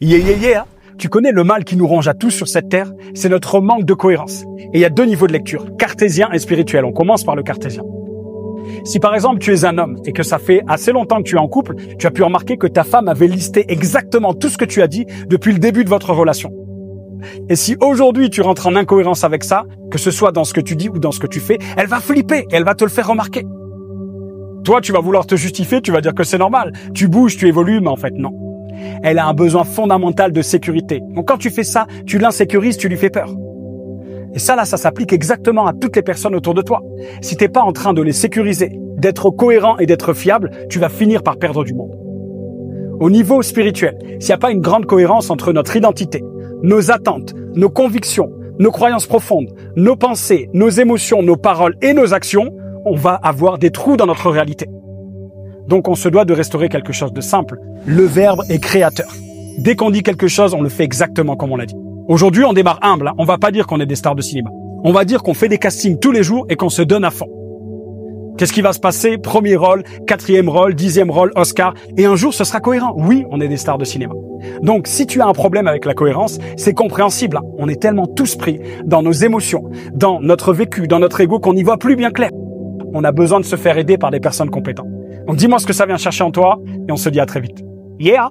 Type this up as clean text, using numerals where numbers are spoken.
Yeah. Tu connais le mal qui nous ronge à tous sur cette terre? C'est notre manque de cohérence. Et il y a deux niveaux de lecture, cartésien et spirituel. On commence par le cartésien. Si par exemple tu es un homme et que ça fait assez longtemps que tu es en couple, tu as pu remarquer que ta femme avait listé exactement tout ce que tu as dit depuis le début de votre relation. Et si aujourd'hui tu rentres en incohérence avec ça, que ce soit dans ce que tu dis ou dans ce que tu fais, elle va flipper et elle va te le faire remarquer. Toi, tu vas vouloir te justifier, tu vas dire que c'est normal. Tu bouges, tu évolues, mais en fait non. Elle a un besoin fondamental de sécurité. Donc quand tu fais ça, tu l'insécurises, tu lui fais peur. Et ça s'applique exactement à toutes les personnes autour de toi. Si t'es pas en train de les sécuriser, d'être cohérent et d'être fiable, tu vas finir par perdre du monde. Au niveau spirituel, s'il n'y a pas une grande cohérence entre notre identité, nos attentes, nos convictions, nos croyances profondes, nos pensées, nos émotions, nos paroles et nos actions, on va avoir des trous dans notre réalité. Donc on se doit de restaurer quelque chose de simple. Le verbe est créateur. Dès qu'on dit quelque chose, on le fait exactement comme on l'a dit. Aujourd'hui, on démarre humble. On va pas dire qu'on est des stars de cinéma. On va dire qu'on fait des castings tous les jours et qu'on se donne à fond. Qu'est-ce qui va se passer? Premier rôle, 4e rôle, 10e rôle, Oscar. Et un jour, ce sera cohérent. Oui, on est des stars de cinéma. Donc, si tu as un problème avec la cohérence, c'est compréhensible. On est tellement tous pris dans nos émotions, dans notre vécu, dans notre ego qu'on n'y voit plus bien clair. On a besoin de se faire aider par des personnes compétentes. Donc, dis-moi ce que ça vient chercher en toi et on se dit à très vite. Yeah!